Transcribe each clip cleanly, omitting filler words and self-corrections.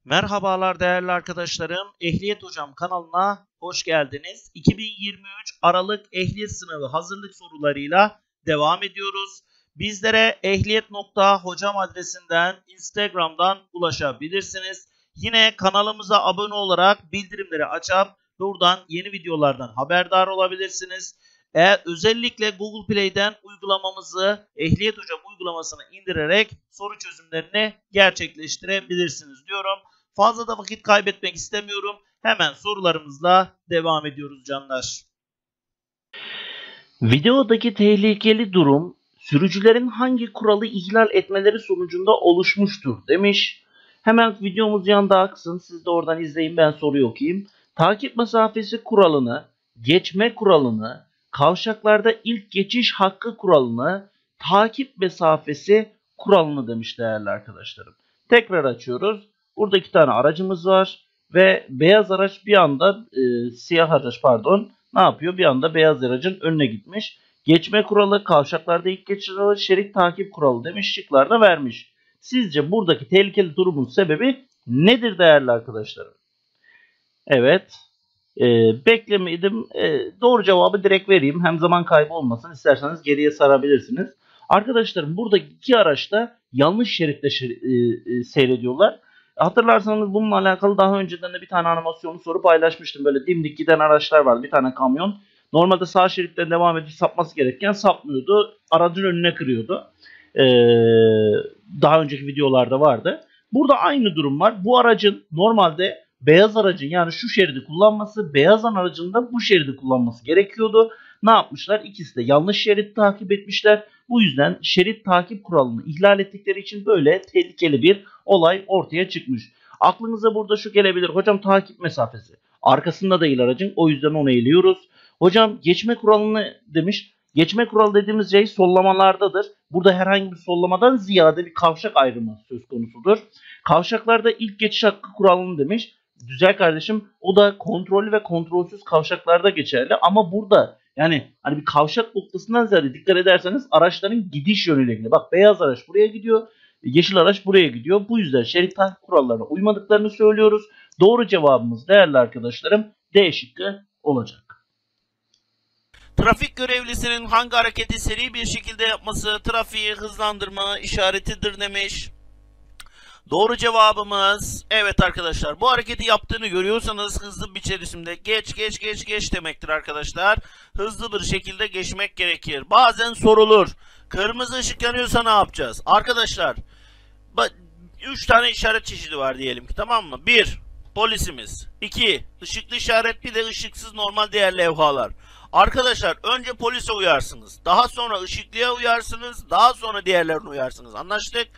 Merhabalar değerli arkadaşlarım. Ehliyet Hocam kanalına hoş geldiniz. 2023 Aralık Ehliyet Sınavı hazırlık sorularıyla devam ediyoruz. Bizlere ehliyet.hocam adresinden Instagram'dan ulaşabilirsiniz. Yine kanalımıza abone olarak bildirimleri açıp buradan yeni videolardan haberdar olabilirsiniz. Özellikle Google Play'den uygulamamızı Ehliyet Hocam uygulamasını indirerek soru çözümlerini gerçekleştirebilirsiniz diyorum. Fazla da vakit kaybetmek istemiyorum. Hemen sorularımızla devam ediyoruz canlar. Videodaki tehlikeli durum sürücülerin hangi kuralı ihlal etmeleri sonucunda oluşmuştur demiş. Hemen videomuz yanda aksın. Siz de oradan izleyin, ben soruyu okuyayım. Takip mesafesi kuralını, geçme kuralını, kavşaklarda ilk geçiş hakkı kuralını, takip mesafesi kuralını demiş değerli arkadaşlarım. Tekrar açıyoruz. Burada iki tane aracımız var ve beyaz araç bir anda siyah araç ne yapıyor? Bir anda beyaz aracın önüne gitmiş. Geçme kuralı, kavşaklarda ilk geçiş kuralı, şerit takip kuralı demiş, şıklarda vermiş. Sizce buradaki tehlikeli durumun sebebi nedir değerli arkadaşlarım? Evet. Beklemiyordum. Doğru cevabı direkt vereyim. Hem zaman kaybı olmasın. İsterseniz geriye sarabilirsiniz. Arkadaşlarım burada iki araçta yanlış şeritte seyrediyorlar. Hatırlarsanız bununla alakalı daha önceden de bir tane animasyonu soru paylaşmıştım. Böyle dimdik giden araçlar var. Bir tane kamyon. Normalde sağ şeritten devam edip sapması gerekirken sapmıyordu. Aracın önüne kırıyordu. Daha önceki videolarda vardı. Burada aynı durum var. Bu aracın normalde beyaz aracın yani şu şeridi kullanması, beyaz aracın da bu şeridi kullanması gerekiyordu. Ne yapmışlar? İkisi de yanlış şerit takip etmişler. Bu yüzden şerit takip kuralını ihlal ettikleri için böyle tehlikeli bir olay ortaya çıkmış. Aklınıza burada şu gelebilir. Hocam takip mesafesi. Arkasında değil aracın. O yüzden onu eliyoruz. Hocam geçme kuralını demiş. Geçme kuralı dediğimiz şey sollamalardadır. Burada herhangi bir sollamadan ziyade bir kavşak ayrımı söz konusudur. Kavşaklarda ilk geçiş hakkı kuralını demiş. Güzel kardeşim, o da kontrollü ve kontrolsüz kavşaklarda geçerli ama burada yani hani bir kavşak noktasından ziyade dikkat ederseniz araçların gidiş yönüyle ilgili. Bak beyaz araç buraya gidiyor, yeşil araç buraya gidiyor. Bu yüzden şerit takip kurallarına uymadıklarını söylüyoruz. Doğru cevabımız değerli arkadaşlarım D şıkkı olacak. Trafik görevlisinin hangi hareketi seri bir şekilde yapması trafiği hızlandırma işaretidir demiş. Doğru cevabımız evet arkadaşlar. Bu hareketi yaptığını görüyorsanız hızlı bir içerisinde geç demektir arkadaşlar. Hızlı bir şekilde geçmek gerekir. Bazen sorulur. Kırmızı ışık yanıyorsa ne yapacağız? Arkadaşlar 3 tane işaret çeşidi var diyelim ki, tamam mı? 1. Polisimiz. 2. Işıklı işaret, bir de ışıksız normal diğer levhalar. Arkadaşlar önce polise uyarsınız. Daha sonra ışıklıya uyarsınız. Daha sonra diğerlerine uyarsınız. Anlaştık?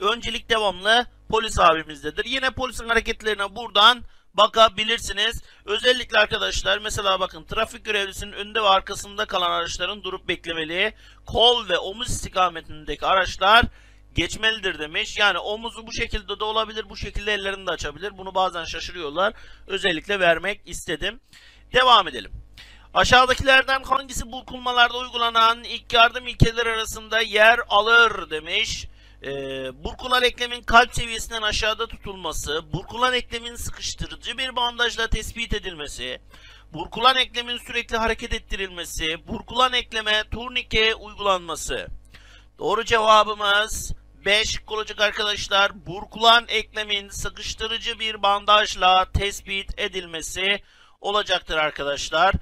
Öncelik devamlı polis abimizdedir. Yine polisin hareketlerine buradan bakabilirsiniz. Özellikle arkadaşlar mesela bakın, trafik görevlisinin önünde ve arkasında kalan araçların durup beklemeli. Kol ve omuz istikametindeki araçlar geçmelidir demiş. Yani omuzu bu şekilde de olabilir. Bu şekilde ellerini de açabilir. Bunu bazen şaşırıyorlar. Özellikle vermek istedim. Devam edelim. Aşağıdakilerden hangisi burkulmalarda uygulanan ilk yardım ilkeleri arasında yer alır demiş. Burkulan eklemin kalp seviyesinden aşağıda tutulması, burkulan eklemin sıkıştırıcı bir bandajla tespit edilmesi, burkulan eklemin sürekli hareket ettirilmesi, burkulan ekleme turnike uygulanması. Doğru cevabımız 5 olacak arkadaşlar. Burkulan eklemin sıkıştırıcı bir bandajla tespit edilmesi olacaktır arkadaşlar.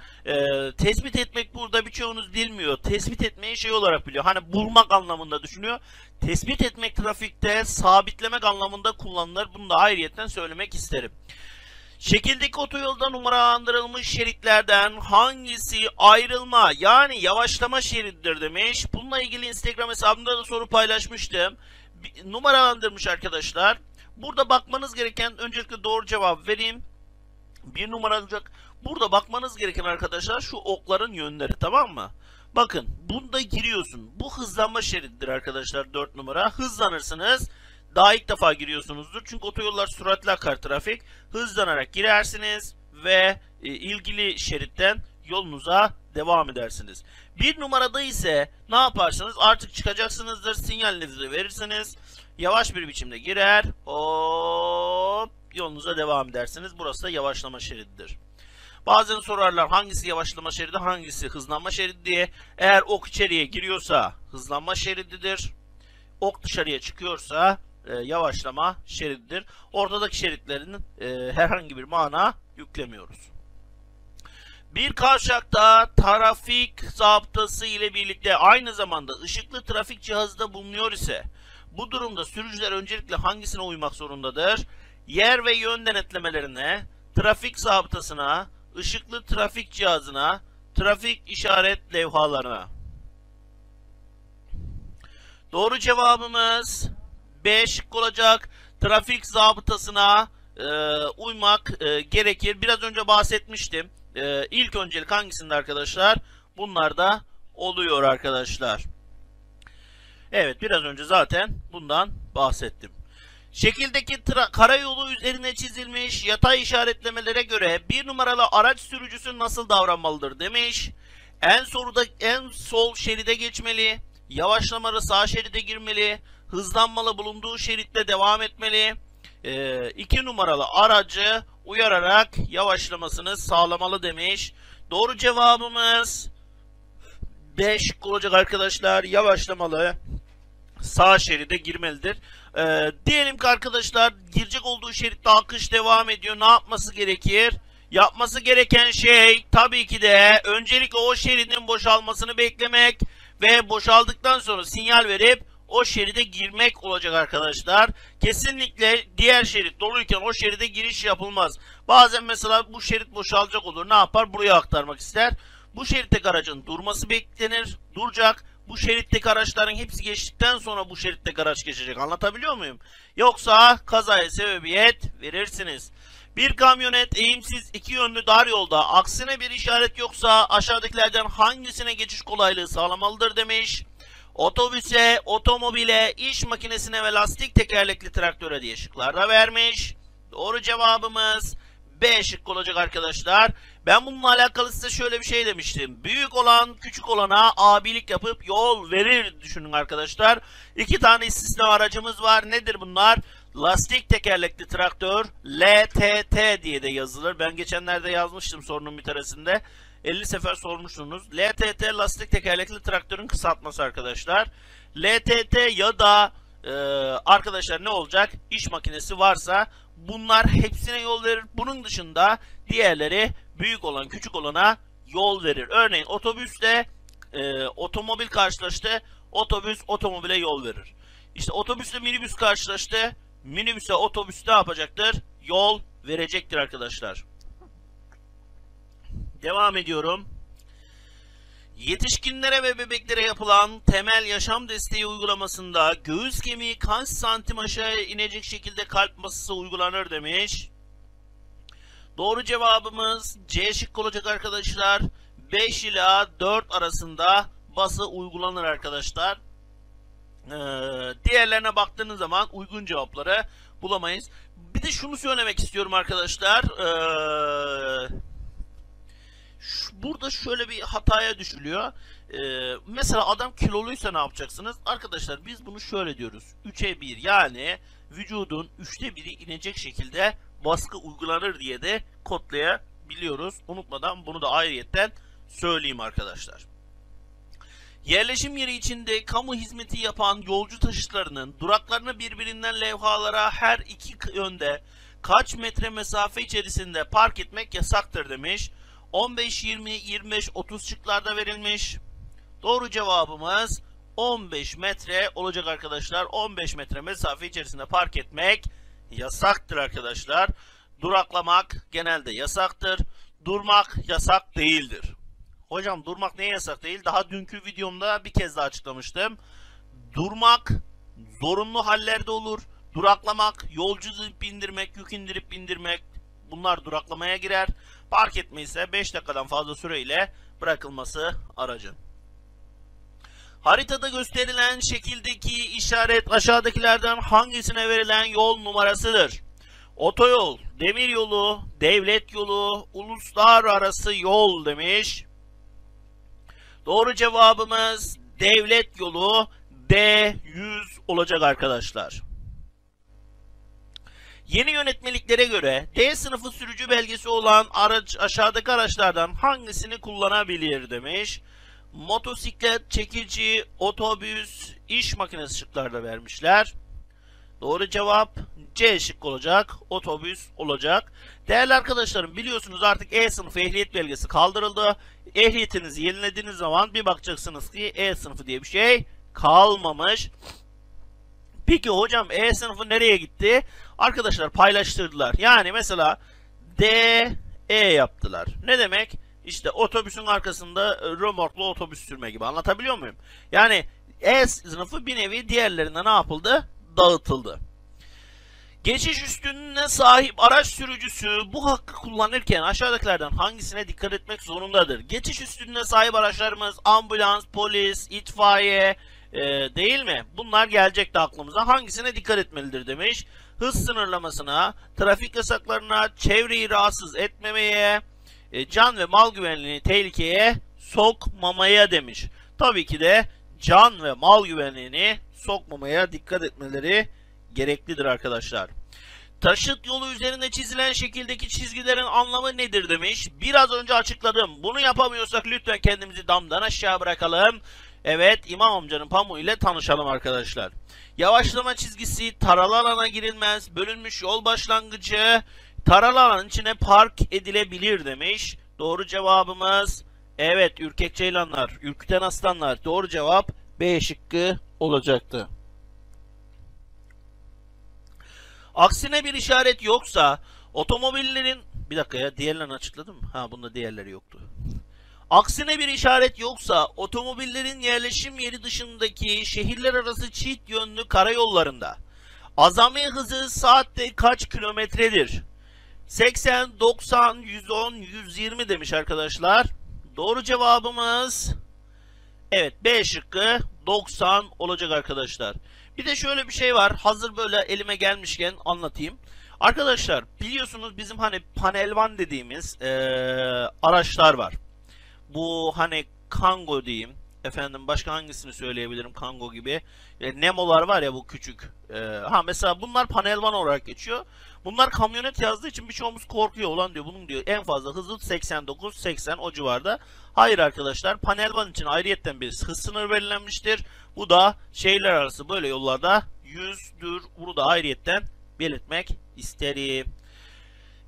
Tespit etmek burada birçoğunuz bilmiyor. Tespit etmeyi şey olarak biliyor. Hani bulmak anlamında düşünüyor. Tespit etmek trafikte sabitlemek anlamında kullanılır. Bunu da ayrıyetten söylemek isterim. Şekildeki otoyolda numaralandırılmış şeritlerden hangisi ayrılma yani yavaşlama şerididir demiş. Bununla ilgili Instagram hesabımda da soru paylaşmıştım. Numaralandırmış arkadaşlar. Burada bakmanız gereken, öncelikle doğru cevap vereyim. Bir numara olacak. Burada bakmanız gereken arkadaşlar şu okların yönleri, tamam mı? Bakın bunda giriyorsun. Bu hızlanma şerididir arkadaşlar, 4 numara. Hızlanırsınız. Daha ilk defa giriyorsunuzdur. Çünkü otoyollar süratli akar trafik. Hızlanarak girersiniz ve ilgili şeritten yolunuza devam edersiniz. Bir numarada ise ne yaparsınız? Artık çıkacaksınızdır. Sinyalinizi verirsiniz. Yavaş bir biçimde girer. Hop. yolunuza devam edersiniz. Burası da yavaşlama şerididir. Bazen sorarlar hangisi yavaşlama şeridi, hangisi hızlanma şeridi diye. Eğer ok içeriye giriyorsa hızlanma şerididir. Ok dışarıya çıkıyorsa yavaşlama şerididir. Ortadaki şeritlerin herhangi bir mana yüklemiyoruz. Bir kavşakta trafik zabıtası ile birlikte aynı zamanda ışıklı trafik cihazı da bulunuyor ise bu durumda sürücüler öncelikle hangisine uymak zorundadır? Yer ve yön denetlemelerine, trafik zabıtasına, ışıklı trafik cihazına, trafik işaret levhalarına. Doğru cevabımız B şıkkı olacak. Trafik zabıtasına uymak gerekir. Biraz önce bahsetmiştim. İlk öncelik hangisinde arkadaşlar? Bunlar da oluyor arkadaşlar. Evet, biraz önce zaten bundan bahsettim. Şekildeki karayolu üzerine çizilmiş yatay işaretlemelere göre bir numaralı araç sürücüsü nasıl davranmalıdır demiş. En sol şeride geçmeli, yavaşlamalı sağ şeride girmeli, hızlanmalı bulunduğu şeritte devam etmeli. 2 numaralı aracı uyararak yavaşlamasını sağlamalı demiş. Doğru cevabımız B şıkkı olacak arkadaşlar. Yavaşlamalı sağ şeride girmelidir. Diyelim ki arkadaşlar girecek olduğu şeritte akış devam ediyor. Ne yapması gerekir? Yapması gereken şey tabii ki de öncelikle o şeridin boşalmasını beklemek ve boşaldıktan sonra sinyal verip o şeride girmek olacak arkadaşlar. Kesinlikle diğer şerit doluyken o şeride giriş yapılmaz. Bazen mesela bu şerit boşalacak olur. Ne yapar? Buraya aktarmak ister. Bu şeritteki aracın durması beklenir. Duracak. Bu şeritteki araçların hepsi geçtikten sonra bu şeritteki araç geçecek. Anlatabiliyor muyum? Yoksa kazaya sebebiyet verirsiniz. Bir kamyonet eğimsiz iki yönlü dar yolda aksine bir işaret yoksa aşağıdakilerden hangisine geçiş kolaylığı sağlamalıdır demiş. Otobüse, otomobile, iş makinesine ve lastik tekerlekli traktöre diye şıklarda vermiş. Doğru cevabımız B şıkkı olacak arkadaşlar. Ben bununla alakalı size şöyle bir şey demiştim. Büyük olan küçük olana abilik yapıp yol verir düşünün arkadaşlar. 2 tane istisna aracımız var. Nedir bunlar? Lastik tekerlekli traktör LTT diye de yazılır. Ben geçenlerde yazmıştım sorunun bir tanesinde. 50 sefer sormuşsunuz. LTT lastik tekerlekli traktörün kısaltması arkadaşlar. LTT ya da arkadaşlar ne olacak? İş makinesi varsa bunlar hepsine yol verir. Bunun dışında diğerleri büyük olan küçük olana yol verir. Örneğin otobüsle otomobil karşılaştı. Otobüs otomobile yol verir. İşte otobüsle minibüs karşılaştı. Minibüse otobüs ne yapacaktır? Yol verecektir arkadaşlar. Devam ediyorum. Yetişkinlere ve bebeklere yapılan temel yaşam desteği uygulamasında göğüs kemiği kaç santim aşağıya inecek şekilde kalp basısı uygulanır demiş. Doğru cevabımız C şıkkı olacak arkadaşlar. 5 ila 4 arasında bası uygulanır arkadaşlar. Diğerlerine baktığınız zaman uygun cevapları bulamayız. Bir de şunu söylemek istiyorum arkadaşlar. Burada şöyle bir hataya düşülüyor. Mesela adam kiloluysa ne yapacaksınız? Arkadaşlar biz bunu şöyle diyoruz. 3'e 1 yani vücudun 3'te 1'i inecek şekilde baskı uygulanır diye de kodlayabiliyoruz. Unutmadan bunu da ayrıyetten söyleyeyim arkadaşlar. Yerleşim yeri içinde kamu hizmeti yapan yolcu taşıtlarının duraklarını birbirinden levhalara her iki yönde kaç metre mesafe içerisinde park etmek yasaktır demiş. 15, 20, 25, 30 şıklarda verilmiş. Doğru cevabımız 15 metre olacak arkadaşlar. 15 metre mesafe içerisinde park etmek yasaktır arkadaşlar. Duraklamak genelde yasaktır. Durmak yasak değildir. Hocam durmak niye yasak değil? Daha dünkü videomda bir kez daha açıklamıştım. Durmak zorunlu hallerde olur. Duraklamak, yolcu bindirmek, yük indirip bindirmek bunlar duraklamaya girer. Park etme ise 5 dakikadan fazla süreyle bırakılması aracın. Haritada gösterilen şekildeki işaret aşağıdakilerden hangisine verilen yol numarasıdır? Otoyol, demiryolu, devlet yolu, uluslararası yol demiş. Doğru cevabımız devlet yolu D100 olacak arkadaşlar. Yeni yönetmeliklere göre D sınıfı sürücü belgesi olan araç aşağıdaki araçlardan hangisini kullanabilir demiş. Motosiklet, çekici, otobüs, iş makinesi şıklarda vermişler. Doğru cevap C şıkkı olacak. Otobüs olacak. Değerli arkadaşlarım, biliyorsunuz artık E sınıfı ehliyet belgesi kaldırıldı. Ehliyetinizi yenilediğiniz zaman bir bakacaksınız ki E sınıfı diye bir şey kalmamış. Peki hocam, E sınıfı nereye gitti? Arkadaşlar paylaştırdılar. Yani mesela D, E yaptılar. Ne demek? İşte otobüsün arkasında römorklu otobüs sürme gibi. Anlatabiliyor muyum? Yani E sınıfı bir nevi diğerlerine ne yapıldı? Dağıtıldı. Geçiş üstünlüğüne sahip araç sürücüsü bu hakkı kullanırken aşağıdakilerden hangisine dikkat etmek zorundadır? Geçiş üstünlüğüne sahip araçlarımız ambulans, polis, itfaiye değil mi? Bunlar gelecekti aklımıza. Hangisine dikkat etmelidir demiş. Hız sınırlamasına, trafik yasaklarına, çevreyi rahatsız etmemeye, can ve mal güvenliğini tehlikeye sokmamaya demiş. Tabii ki de can ve mal güvenliğini sokmamaya dikkat etmeleri gereklidir arkadaşlar. Taşıt yolu üzerinde çizilen şekildeki çizgilerin anlamı nedir demiş. Biraz önce açıkladım. Bunu yapamıyorsak lütfen kendimizi damdan aşağı bırakalım. Evet, İmam amcanın pamuğu ile tanışalım arkadaşlar. Yavaşlama çizgisi, taralı alana girilmez, bölünmüş yol başlangıcı, taralı alanın içine park edilebilir demiş. Doğru cevabımız evet, ürkek ceylanlar, ürküten aslanlar. Doğru cevap B şıkkı olacaktı. Aksine bir işaret yoksa otomobillerin... Bir dakika ya, diğerlerini açıkladım mı? Ha, bunda diğerleri yoktu. Aksine bir işaret yoksa otomobillerin yerleşim yeri dışındaki şehirler arası çift yönlü karayollarında azami hızı saatte kaç kilometredir? 80, 90, 110, 120 demiş arkadaşlar. Doğru cevabımız evet, B şıkkı 90 olacak arkadaşlar. Bir de şöyle bir şey var. Hazır böyle elime gelmişken anlatayım. Arkadaşlar biliyorsunuz bizim hani panelvan dediğimiz araçlar var. Bu hani Kango diyeyim. Efendim başka hangisini söyleyebilirim Kango gibi. Nemo'lar var ya, bu küçük. Mesela bunlar panelvan olarak geçiyor. Bunlar kamyonet yazdığı için birçoğumuz korkuyor. Ulan diyor, bunun diyor en fazla hızı 89-80 o civarda. Hayır arkadaşlar, panelvan için ayrıyetten bir hız sınırı belirlenmiştir. Bu da şehirler arası böyle yollarda 100'dür. Bunu da ayrıyetten belirtmek isterim.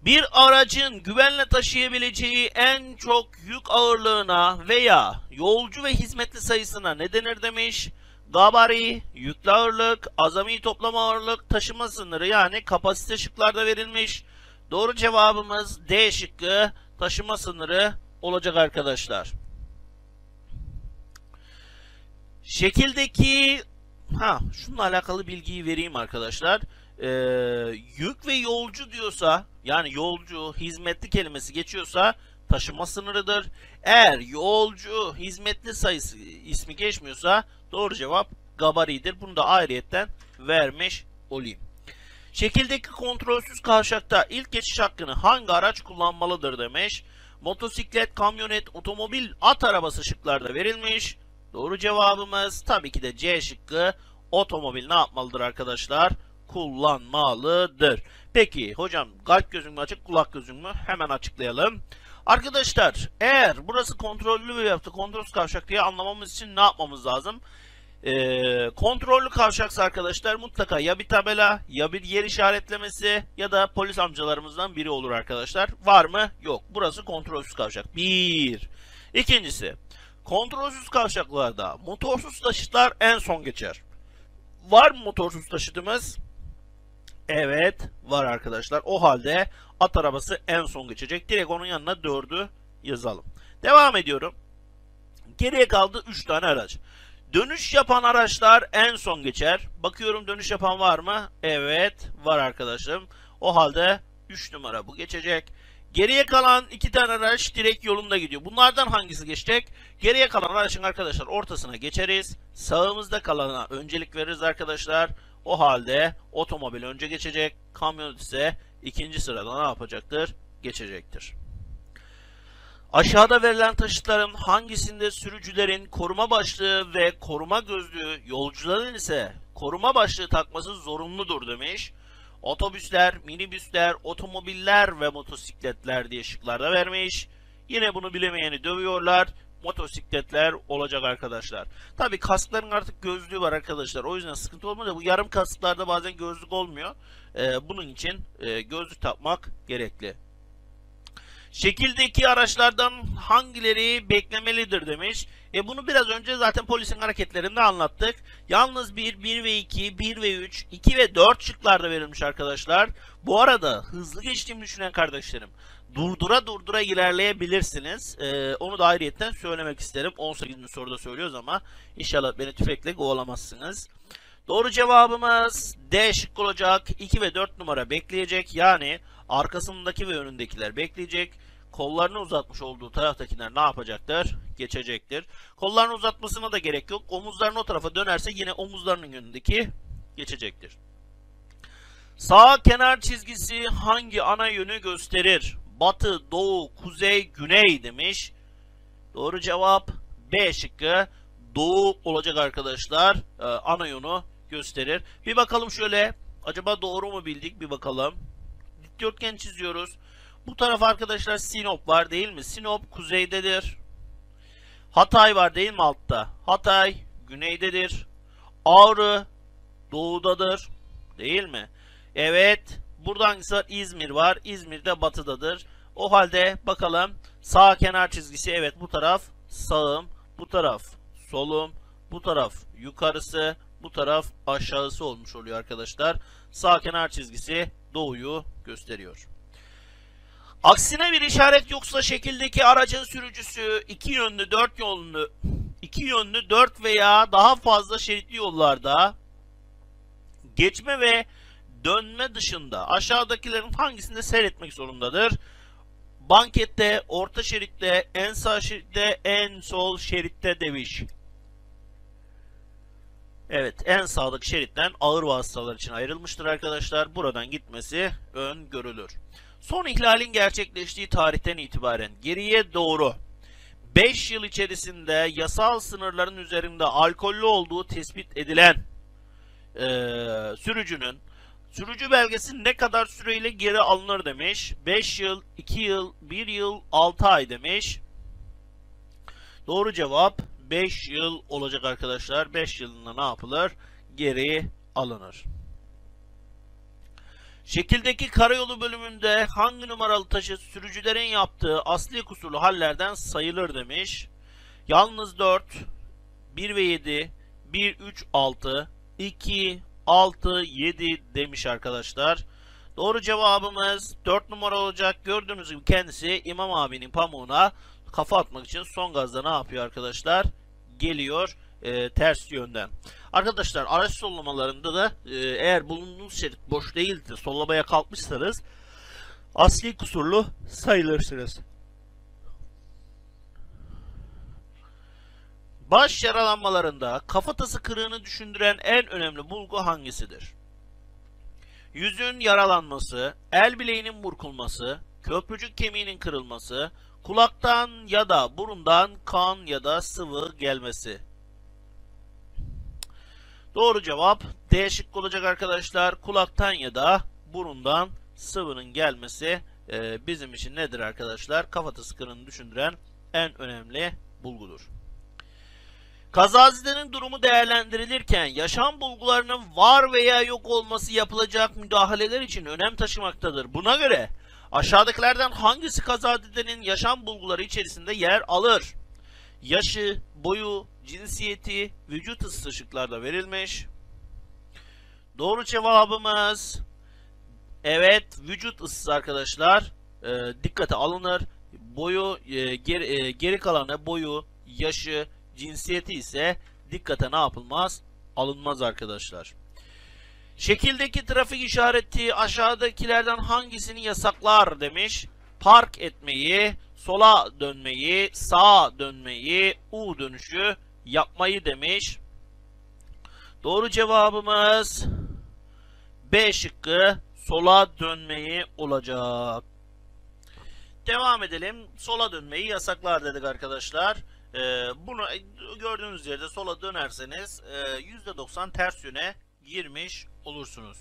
Bir aracın güvenle taşıyabileceği en çok yük ağırlığına veya yolcu ve hizmetli sayısına ne denir demiş. Gabari, yüklü ağırlık, azami toplam ağırlık, taşıma sınırı yani kapasite şıklarda verilmiş. Doğru cevabımız D şıkkı, taşıma sınırı olacak arkadaşlar. Şekildeki şununla alakalı bilgiyi vereyim arkadaşlar. Yük ve yolcu diyorsa, yani yolcu, hizmetli kelimesi geçiyorsa taşıma sınırıdır. Eğer yolcu, hizmetli sayısı ismi geçmiyorsa doğru cevap gabaridir. Bunu da ayrıyetten vermiş olayım. Şekildeki kontrolsüz kavşakta ilk geçiş hakkını hangi araç kullanmalıdır demiş. Motosiklet, kamyonet, otomobil, at arabası şıklarda verilmiş. Doğru cevabımız tabii ki de C şıkkı, otomobil ne yapmalıdır arkadaşlar? Kullanmalıdır. Peki hocam, kalp gözün mü açık, kulak gözün mü? Hemen açıklayalım. Arkadaşlar eğer burası kontrollü bir yaptı, kontrolsüz kavşak diye anlamamız için ne yapmamız lazım? Kontrollü kavşaksa arkadaşlar mutlaka ya bir tabela, ya bir yer işaretlemesi ya da polis amcalarımızdan biri olur arkadaşlar. Var mı? Yok. Burası kontrolsüz kavşak. Bir. İkincisi, kontrolsüz kavşaklarda motorsuz taşıtlar en son geçer. Var mı motorsuz taşıtımız? Evet, var arkadaşlar. O halde at arabası en son geçecek. Direkt onun yanına 4'ü yazalım. Devam ediyorum. Geriye kaldı 3 tane araç. Dönüş yapan araçlar en son geçer. Bakıyorum, dönüş yapan var mı? Evet, var arkadaşım. O halde 3 numara bu geçecek. Geriye kalan 2 tane araç direkt yolunda gidiyor. Bunlardan hangisi geçecek? Geriye kalan aracın arkadaşlar ortasına geçeriz. Sağımızda kalana öncelik veririz arkadaşlar. O halde otomobil önce geçecek. Kamyonet ise ikinci sırada ne yapacaktır? Geçecektir. Aşağıda verilen taşıtların hangisinde sürücülerin koruma başlığı ve koruma gözlüğü, yolcuların ise koruma başlığı takması zorunludur demiş. otobüsler, minibüsler, otomobiller ve motosikletler diye şıklarda vermiş. Yine bunu bilemeyeni dövüyorlar. Motosikletler olacak arkadaşlar. Tabi kaskların artık gözlüğü var arkadaşlar. O yüzden sıkıntı olmuyor. Bu yarım kasklarda bazen gözlük olmuyor. Bunun için gözlük takmak gerekli. Şekildeki araçlardan hangileri beklemelidir demiş. Bunu biraz önce zaten polisin hareketlerinde anlattık. Yalnız 1 ve 2, 1 ve 3, 2 ve 4 şıklarda verilmiş arkadaşlar. Bu arada hızlı geçtiğimi düşünen kardeşlerim, durdura durdura ilerleyebilirsiniz. Onu da ayrıyetten söylemek isterim. 18. soruda söylüyoruz ama inşallah beni tüfekle kovalamazsınız. Doğru cevabımız D şıkkı olacak. 2 ve 4 numara bekleyecek. Yani arkasındaki ve önündekiler bekleyecek. Kollarını uzatmış olduğu taraftakiler ne yapacaktır? Geçecektir. Kollarını uzatmasına da gerek yok. Omuzlarını o tarafa dönerse yine omuzlarının yönündeki geçecektir. Sağ kenar çizgisi hangi ana yönü gösterir? Batı, doğu, kuzey, güney demiş. Doğru cevap B şıkkı. Doğu olacak arkadaşlar. Ana yönü gösterir. Bir bakalım şöyle. Acaba doğru mu bildik? Bir bakalım. Dikdörtgen çiziyoruz. Bu taraf arkadaşlar Sinop var değil mi? Sinop kuzeydedir. Hatay var değil mi altta? Hatay güneydedir. Ağrı doğudadır. Değil mi? Evet. Burada hangisi var? İzmir var. İzmir de batıdadır. O halde bakalım. Sağ kenar çizgisi evet bu taraf sağım. Bu taraf solum. Bu taraf yukarısı. Bu taraf aşağısı olmuş oluyor arkadaşlar. Sağ kenar çizgisi doğuyu gösteriyor. Aksine bir işaret yoksa şekildeki aracın sürücüsü iki yönlü 4 veya daha fazla şeritli yollarda geçme ve dönme dışında aşağıdakilerin hangisinde seyretmek zorundadır? Bankette, orta şeritte, en sağ şeritte, en sol şeritte demiş. Evet, en sağdaki şeritten ağır vasıtalar için ayrılmıştır arkadaşlar. Buradan gitmesi öngörülür. Son ihlalin gerçekleştiği tarihten itibaren geriye doğru 5 yıl içerisinde yasal sınırların üzerinde alkollü olduğu tespit edilen sürücünün sürücü belgesi ne kadar süreyle geri alınır demiş. 5 yıl, 2 yıl, 1 yıl, 6 ay demiş. Doğru cevap 5 yıl olacak arkadaşlar. 5 yılında ne yapılır? Geri alınır. Şekildeki karayolu bölümünde hangi numaralı taşı sürücülerin yaptığı asli kusurlu hallerden sayılır demiş. Yalnız 4, 1 ve 7, 1, 3, 6, 2, 6, 7 demiş arkadaşlar. Doğru cevabımız 4 numara olacak. Gördüğünüz gibi kendisi İmam abinin pamuğuna kafa atmak için son gazda ne yapıyor arkadaşlar? Geliyor ters yönden. Arkadaşlar araç sollamalarında da eğer bulunduğunuz şerit boş değildir, sollamaya kalkmışsanız asli kusurlu sayılırsınız. Baş yaralanmalarında kafatası kırığını düşündüren en önemli bulgu hangisidir? Yüzün yaralanması, el bileğinin burkulması, köprücük kemiğinin kırılması, kulaktan ya da burundan kan ya da sıvı gelmesi. Doğru cevap D şıkkı olacak arkadaşlar. Kulaktan ya da burundan sıvının gelmesi bizim için nedir arkadaşlar? Kafatası kırığını düşündüren en önemli bulgudur. Kazazidenin durumu değerlendirilirken yaşam bulgularının var veya yok olması yapılacak müdahaleler için önem taşımaktadır. Buna göre aşağıdakilerden hangisi kazazidenin yaşam bulguları içerisinde yer alır? Yaşı, boyu, cinsiyeti, vücut ısısı şıklarda verilmiş. Doğru cevabımız evet vücut ısısı arkadaşlar. Dikkate alınır. Boyu geri kalanı boyu, yaşı, cinsiyeti ise dikkate ne yapılmaz? Alınmaz arkadaşlar. Şekildeki trafik işareti aşağıdakilerden hangisini yasaklar demiş. Park etmeyi, sola dönmeyi, sağa dönmeyi, U dönüşü yapmayı demiş. Doğru cevabımız B şıkkı sola dönmeyi olacak. Devam edelim. Sola dönmeyi yasaklar dedik arkadaşlar. Bunu gördüğünüz yerde sola dönerseniz %90 ters yöne girmiş olursunuz.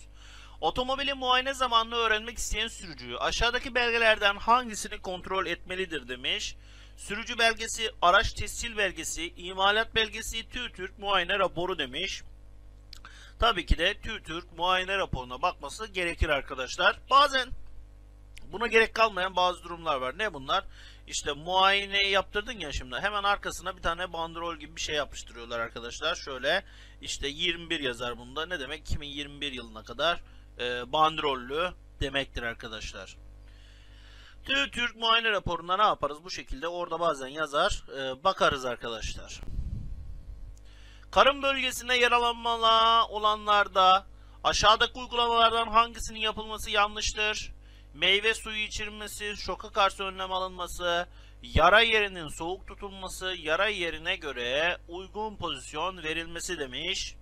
Otomobilin muayene zamanını öğrenmek isteyen sürücü aşağıdaki belgelerden hangisini kontrol etmelidir demiş. Sürücü belgesi, araç tescil belgesi, imalat belgesi, TÜİTÜRK muayene raporu demiş. Tabii ki de TÜİTÜRK muayene raporuna bakması gerekir arkadaşlar. Bazen buna gerek kalmayan bazı durumlar var. Ne bunlar? İşte muayene yaptırdın ya şimdi. Hemen arkasına bir tane bandrol gibi bir şey yapıştırıyorlar arkadaşlar. Şöyle işte 21 yazar bunda. Ne demek? 2021 yılına kadar bandrollü demektir arkadaşlar. TÜİTÜRK muayene raporunda ne yaparız? Bu şekilde orada bazen yazar. Bakarız arkadaşlar. Karın bölgesinde yaralanmalar olanlarda aşağıdaki uygulamalardan hangisinin yapılması yanlıştır? Meyve suyu içilmesi, şoka karşı önlem alınması, yara yerinin soğuk tutulması, yara yerine göre uygun pozisyon verilmesi demiş.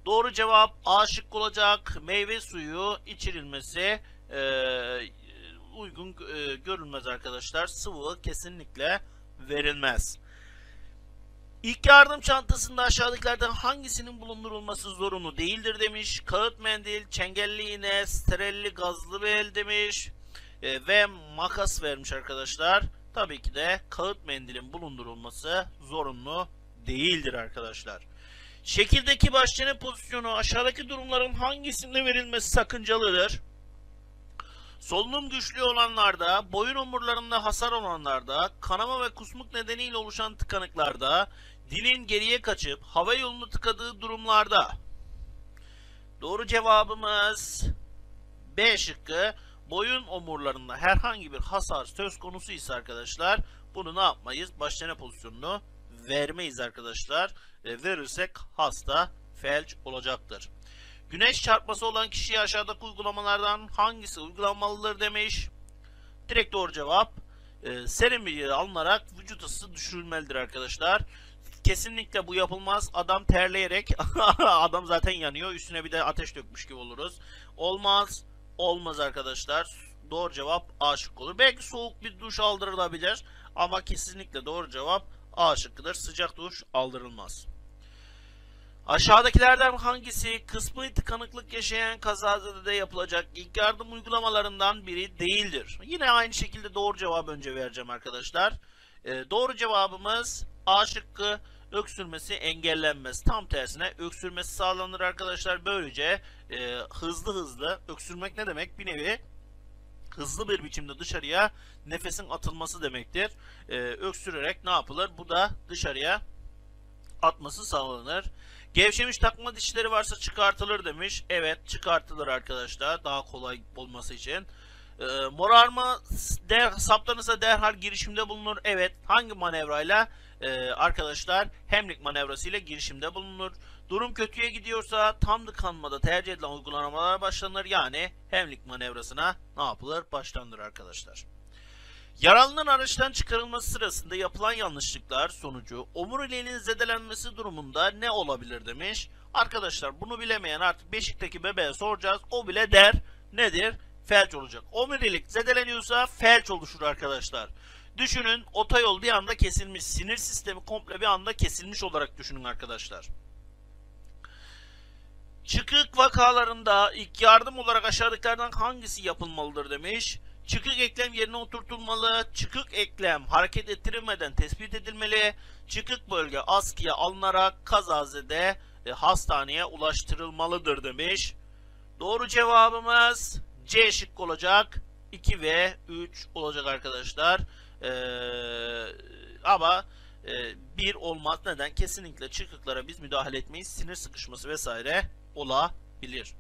Doğru cevap A şıkkı olacak. Meyve suyu içirilmesi uygun görülmez arkadaşlar. Sıvı kesinlikle verilmez. İlk yardım çantasında aşağıdakilerden hangisinin bulundurulması zorunlu değildir demiş. Kağıt mendil, çengelli iğne, sterelli gazlı bel demiş. Ve makas vermiş arkadaşlar. Tabii ki de kağıt mendilin bulundurulması zorunlu değildir arkadaşlar. Şekildeki başçene pozisyonu aşağıdaki durumların hangisinde verilmesi sakıncalıdır? Solunum güçlü olanlarda, boyun omurlarında hasar olanlarda, kanama ve kusmuk nedeniyle oluşan tıkanıklarda, dilin geriye kaçıp hava yolunu tıkadığı durumlarda. Doğru cevabımız B şıkkı. Boyun omurlarında herhangi bir hasar söz konusu ise arkadaşlar bunu ne yapmayız? Başçene pozisyonunu vermeyiz arkadaşlar. Verirsek hasta felç olacaktır. Güneş çarpması olan kişiye aşağıdaki uygulamalardan hangisi uygulanmalıdır demiş. Direkt doğru cevap serin bir yere alınarak vücut ısısı düşürülmelidir arkadaşlar. Kesinlikle bu yapılmaz. Adam terleyerek adam zaten yanıyor. Üstüne bir de ateş dökmüş gibi oluruz. Olmaz. Olmaz arkadaşlar. Doğru cevap A şıkkı olur. Belki soğuk bir duş aldırılabilir ama kesinlikle doğru cevap A şıkkıdır. Sıcak duş aldırılmaz. Aşağıdakilerden hangisi kısmi tıkanıklık yaşayan kazazede yapılacak ilk yardım uygulamalarından biri değildir? Yine aynı şekilde doğru cevabı önce vereceğim arkadaşlar. Doğru cevabımız A şıkkı. Öksürmesi engellenmez. Tam tersine öksürmesi sağlanır arkadaşlar. Böylece hızlı öksürmek ne demek? Bir nevi hızlı bir biçimde dışarıya nefesin atılması demektir. Öksürerek ne yapılır? Bu da dışarıya atması sağlanır. Gevşemiş takma dişleri varsa çıkartılır demiş. Evet çıkartılır arkadaşlar. Daha kolay olması için. Morarma saptanırsa derhal girişimde bulunur. Evet. Hangi manevrayla? Arkadaşlar Hemlik manevrasıyla girişimde bulunur. Durum kötüye gidiyorsa tam tıkanmada tercih edilen uygulamalar başlanır. Yani Hemlik manevrasına ne yapılır? Başlanır arkadaşlar. Yaralının araçtan çıkarılması sırasında yapılan yanlışlıklar sonucu omuriliğinin zedelenmesi durumunda ne olabilir demiş. Arkadaşlar bunu bilemeyen artık beşikteki bebeğe soracağız. O bile der nedir? Felç olacak. Omurilik zedeleniyorsa felç oluşur arkadaşlar. Düşünün otoyol bir anda kesilmiş. Sinir sistemi komple bir anda kesilmiş olarak düşünün arkadaşlar. Çıkık vakalarında ilk yardım olarak aşağıdakilerden hangisi yapılmalıdır demiş. Çıkık eklem yerine oturtulmalı. Çıkık eklem hareket ettirilmeden tespit edilmeli. Çıkık bölge askıya alınarak kazazede hastaneye ulaştırılmalıdır demiş. Doğru cevabımız C şıkkı olacak. 2 ve 3 olacak arkadaşlar. Ama 1 olmaz. Neden? Kesinlikle çıkıklara biz müdahale etmeyiz. Sinir sıkışması vesaire olabilir.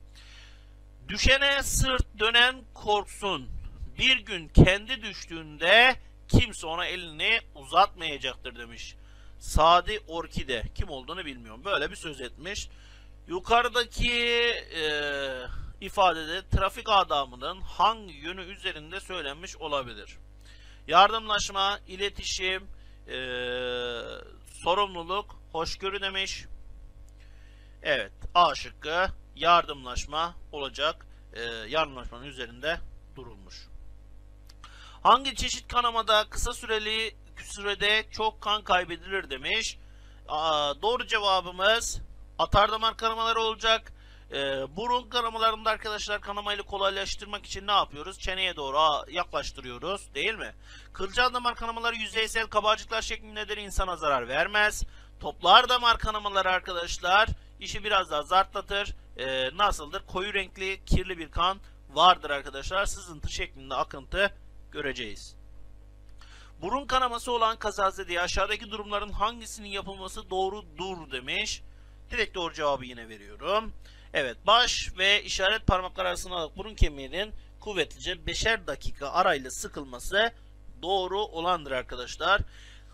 Düşene sırt dönen korksun. Bir gün kendi düştüğünde kimse ona elini uzatmayacaktır demiş. Sadi Orkide. Kim olduğunu bilmiyorum. Böyle bir söz etmiş. Yukarıdaki ifadede trafik adamının hangi yönü üzerinde söylenmiş olabilir? Yardımlaşma, iletişim, sorumluluk, hoşgörü demiş. Evet, A şıkkı yardımlaşma olacak. Yardımlaşmanın üzerinde durulmuş. Hangi çeşit kanamada kısa sürede çok kan kaybedilir demiş. Doğru cevabımız atardamar kanamaları olacak. Burun kanamalarında arkadaşlar kanamayı kolaylaştırmak için ne yapıyoruz? Çeneye doğru yaklaştırıyoruz değil mi? Kılcal damar kanamaları yüzeysel kabarcıklar şeklindedir, insana zarar vermez. Toplar damar kanamaları arkadaşlar işi biraz daha zartlatır. Nasıldır? Koyu renkli kirli bir kan vardır arkadaşlar. Sızıntı şeklinde akıntı göreceğiz. Burun kanaması olan kazazede aşağıdaki durumların hangisinin yapılması doğrudur demiş. Direkt doğru cevabı yine veriyorum. Evet, baş ve işaret parmaklar arasına alıp burun kemiğinin kuvvetlice 5'er dakika arayla sıkılması doğru olandır arkadaşlar.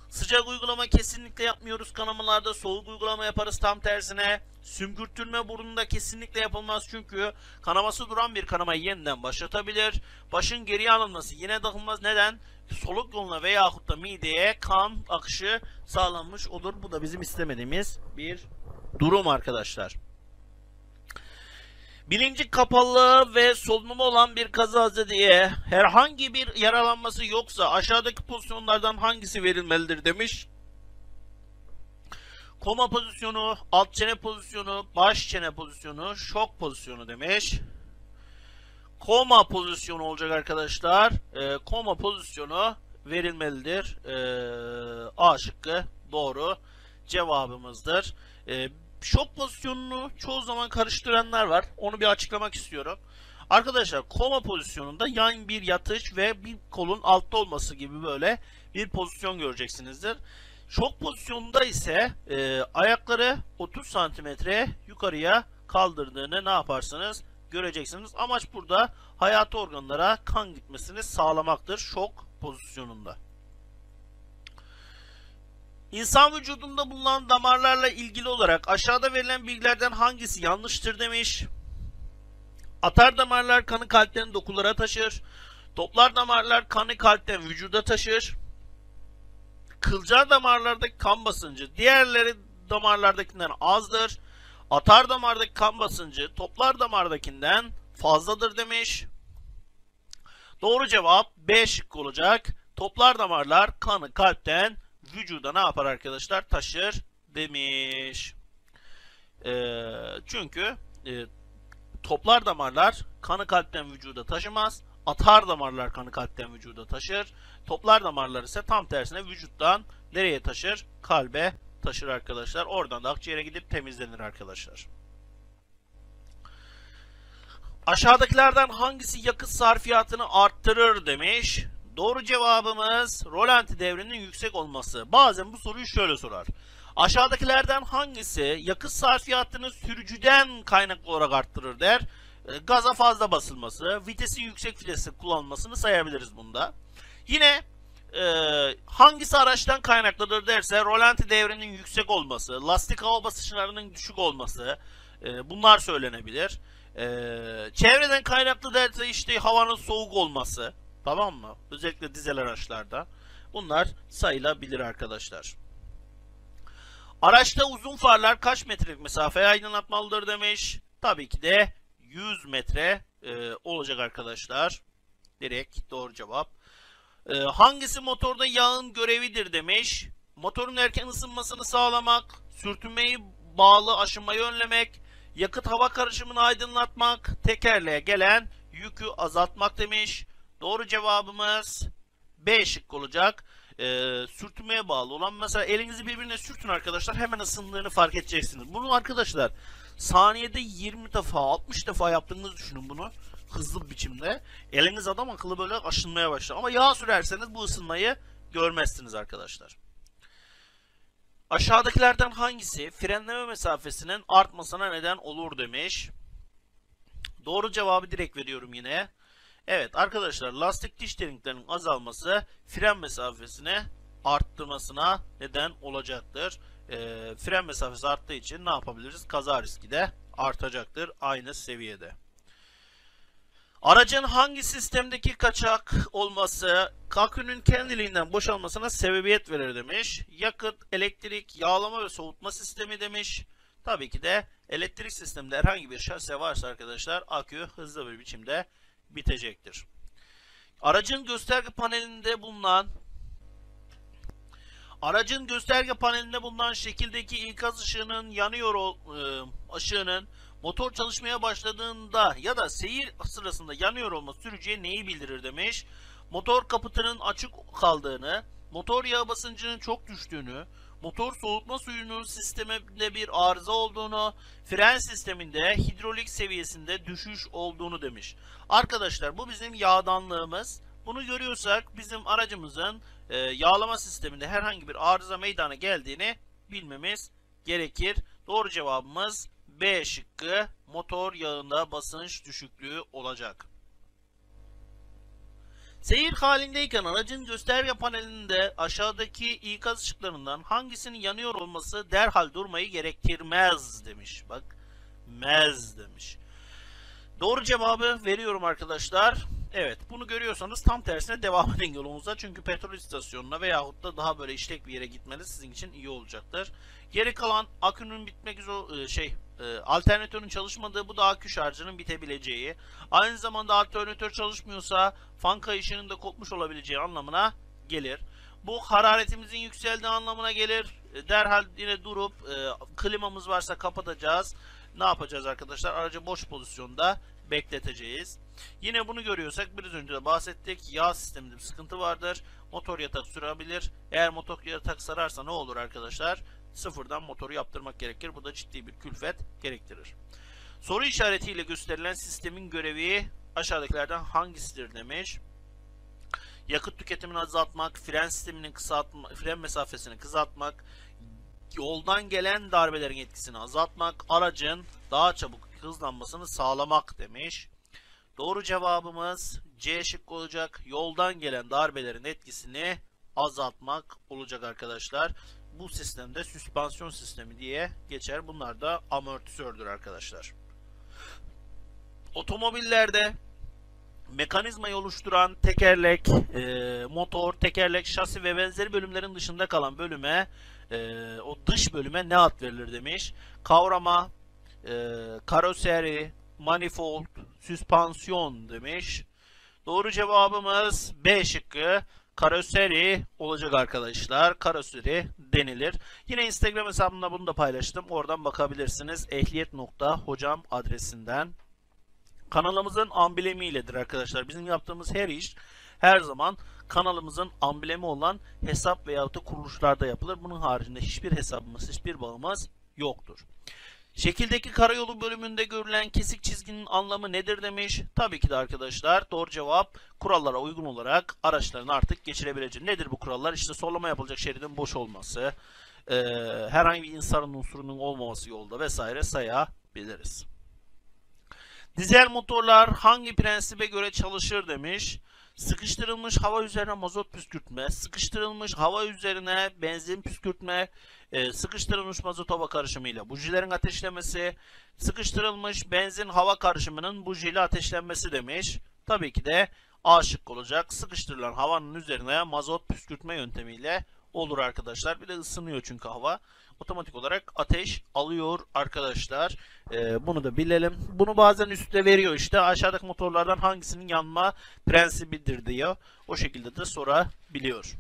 Sıcak uygulama kesinlikle yapmıyoruz kanamalarda. Soğuk uygulama yaparız tam tersine. Sümkürtülme burnunda kesinlikle yapılmaz çünkü kanaması duran bir kanamayı yeniden başlatabilir. Başın geriye alınması yine takılmaz. Neden? Soluk yoluna veyahut da mideye kan akışı sağlanmış olur. Bu da bizim istemediğimiz bir durum arkadaşlar. Bilinci kapalı ve solunumu olan bir kazazedeye herhangi bir yaralanması yoksa aşağıdaki pozisyonlardan hangisi verilmelidir demiş. Koma pozisyonu, alt çene pozisyonu, baş çene pozisyonu, şok pozisyonu demiş. Koma pozisyonu olacak arkadaşlar. Koma pozisyonu verilmelidir. A şıkkı doğru cevabımızdır. Şok pozisyonunu çoğu zaman karıştıranlar var. Onu bir açıklamak istiyorum. Arkadaşlar koma pozisyonunda yan bir yatış ve bir kolun altta olması gibi böyle bir pozisyon göreceksinizdir. Şok pozisyonunda ise ayakları 30 santimetre yukarıya kaldırdığını ne yaparsınız göreceksiniz. Amaç burada hayati organlara kan gitmesini sağlamaktır şok pozisyonunda. İnsan vücudunda bulunan damarlarla ilgili olarak aşağıda verilen bilgilerden hangisi yanlıştır demiş. Atar damarlar kanı kalpten dokulara taşır. Toplar damarlar kanı kalpten vücuda taşır. Kılcal damarlardaki kan basıncı diğerleri damarlardakinden azdır. Atar damardaki kan basıncı toplar damardakinden fazladır demiş. Doğru cevap B şıkkı olacak. Toplar damarlar kanı kalpten vücuda ne yapar arkadaşlar? Taşır demiş. Çünkü toplar damarlar kanı kalpten vücuda taşımaz. Atar damarlar kanı kalpten vücuda taşır. Toplar damarlar ise tam tersine vücuttan nereye taşır? Kalbe taşır arkadaşlar. Oradan da akciğere gidip temizlenir arkadaşlar. Aşağıdakilerden hangisi yakıt sarfiyatını arttırır demiş. Doğru cevabımız rolanti devrinin yüksek olması. Bazen bu soruyu şöyle sorar. Aşağıdakilerden hangisi yakıt sarfiyatını sürücüden kaynaklı olarak arttırır der. Gaza fazla basılması, vitesin yüksek vitesi kullanılmasını sayabiliriz bunda. Yine hangisi araçtan kaynaklıdır derse rolanti devrinin yüksek olması, lastik hava basınçlarının düşük olması bunlar söylenebilir. Çevreden kaynaklı derse işte havanın soğuk olması. Tamam mı? Özellikle dizel araçlarda. Bunlar sayılabilir arkadaşlar. Araçta uzun farlar kaç metrelik mesafeye aydınlatmalıdır demiş. Tabii ki de 100 metre olacak arkadaşlar. Direkt doğru cevap. Hangisi motorda yağın görevidir demiş. Motorun erken ısınmasını sağlamak, sürtünmeyi bağlı aşınmayı önlemek, yakıt hava karışımını aydınlatmak, tekerleğe gelen yükü azaltmak demiş. Doğru cevabımız B şıkkı olacak. Sürtünmeye bağlı olan mesela elinizi birbirine sürtün arkadaşlar hemen ısındığını fark edeceksiniz. Bunu arkadaşlar saniyede 20 defa 60 defa yaptığınızı düşünün bunu hızlı bir biçimde. Eliniz adam akıllı böyle aşınmaya başlar. Ama yağ sürerseniz bu ısınmayı görmezsiniz arkadaşlar. Aşağıdakilerden hangisi frenleme mesafesinin artmasına neden olur demiş. Doğru cevabı direkt veriyorum yine. Evet arkadaşlar lastik diş derinliklerinin azalması fren mesafesini arttırmasına neden olacaktır. Fren mesafesi arttığı için ne yapabiliriz? Kaza riski de artacaktır aynı seviyede. Aracın hangi sistemdeki kaçak olması akünün kendiliğinden boşalmasına sebebiyet verir demiş. Yakıt, elektrik, yağlama ve soğutma sistemi demiş. Tabii ki de elektrik sisteminde herhangi bir şase varsa arkadaşlar akü hızlı bir biçimde bitecektir. Aracın gösterge panelinde bulunan şekildeki ikaz ışığının ışığının Motor çalışmaya başladığında ya da seyir sırasında yanıyor olması sürücüye neyi bildirir demiş. Motor kaputunun açık kaldığını, motor yağı basıncının çok düştüğünü, motor soğutma suyunun sisteminde bir arıza olduğunu, fren sisteminde hidrolik seviyesinde düşüş olduğunu demiş. Arkadaşlar bu bizim yağdanlığımız. Bunu görüyorsak bizim aracımızın yağlama sisteminde herhangi bir arıza meydana geldiğini bilmemiz gerekir. Doğru cevabımız B şıkkı, motor yağında basınç düşüklüğü olacak. Seyir halindeyken aracın gösterge panelinde aşağıdaki ikaz ışıklarından hangisinin yanıyor olması derhal durmayı gerektirmez demiş. Bak, mez demiş. Doğru cevabı veriyorum arkadaşlar. Evet, bunu görüyorsanız tam tersine devam edin yolunuza. Çünkü petrol istasyonuna veyahut da daha böyle işlek bir yere gitmeniz sizin için iyi olacaktır. Geri kalan akünün bitmek üzere alternatörün çalışmadığı, bu da akü şarjının bitebileceği. Aynı zamanda alternatör çalışmıyorsa fan kayışının da kopmuş olabileceği anlamına gelir. Bu hararetimizin yükseldiği anlamına gelir. Derhal yine durup klimamız varsa kapatacağız. Ne yapacağız arkadaşlar? Aracı boş pozisyonda bekleteceğiz. Yine bunu görüyorsak biraz önce de bahsettik. Yağ sisteminde bir sıkıntı vardır. Motor yatak sürebilir. Eğer motor yatak sararsa ne olur arkadaşlar? Sıfırdan motoru yaptırmak gerekir. Bu da ciddi bir külfet gerektirir. Soru işaretiyle gösterilen sistemin görevi aşağıdakilerden hangisidir demiş. Yakıt tüketimini azaltmak, fren mesafesini kısaltmak, yoldan gelen darbelerin etkisini azaltmak, aracın daha çabuk hızlanmasını sağlamak demiş. Doğru cevabımız C şıkkı olacak. Yoldan gelen darbelerin etkisini azaltmak olacak arkadaşlar. Bu sistemde süspansiyon sistemi diye geçer. Bunlar da amortisördür arkadaşlar. Otomobillerde mekanizmayı oluşturan tekerlek, motor, tekerlek, şasi ve benzeri bölümlerin dışında kalan bölüme, o dış bölüme ne ad verilir demiş. Kavrama, karoseri, manifold, süspansiyon demiş. Doğru cevabımız B şıkkı, karoseri olacak arkadaşlar. Karoseri denilir. Yine Instagram hesabımda bunu da paylaştım. Oradan bakabilirsiniz. ehliyet.hocam adresinden. Kanalımızın amblemiyledir arkadaşlar. Bizim yaptığımız her iş her zaman kanalımızın amblemi olan hesap veyahut da kuruluşlarda yapılır. Bunun haricinde hiçbir hesabımız, hiçbir bağımız yoktur. Şekildeki karayolu bölümünde görülen kesik çizginin anlamı nedir demiş. Tabii ki de arkadaşlar doğru cevap, kurallara uygun olarak araçların artık geçirebileceği. Nedir bu kurallar? İşte sollama yapılacak şeridin boş olması, herhangi bir insanın unsurunun olmaması yolda vesaire sayabiliriz. Dizel motorlar hangi prensibe göre çalışır demiş. Sıkıştırılmış hava üzerine mazot püskürtme, sıkıştırılmış hava üzerine benzin püskürtme, sıkıştırılmış mazot hava karışımıyla bujilerin ateşlemesi, sıkıştırılmış benzin hava karışımının bujiyle ateşlenmesi demiş. Tabii ki de A şıkkı olacak. Sıkıştırılan havanın üzerine mazot püskürtme yöntemiyle olur arkadaşlar. Bir de ısınıyor çünkü hava. Otomatik olarak ateş alıyor arkadaşlar. Bunu da bilelim. Bunu bazen üstte veriyor işte. Aşağıdaki motorlardan hangisinin yanma prensibidir diyor. O şekilde de sorabiliyor.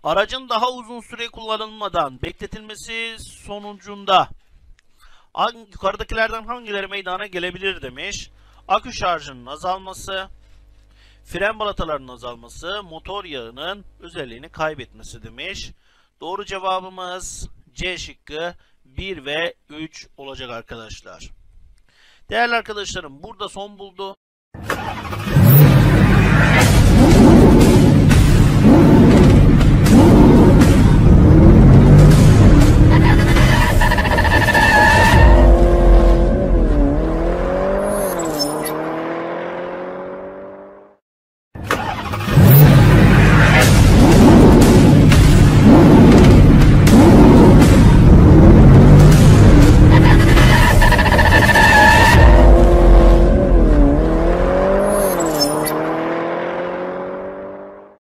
Aracın daha uzun süre kullanılmadan bekletilmesi sonucunda yukarıdakilerden hangileri meydana gelebilir demiş. Akü şarjının azalması, fren balatalarının azalması, motor yağının özelliğini kaybetmesi demiş. Doğru cevabımız C şıkkı 1 ve 3 olacak arkadaşlar. Değerli arkadaşlarım, burada son buldu.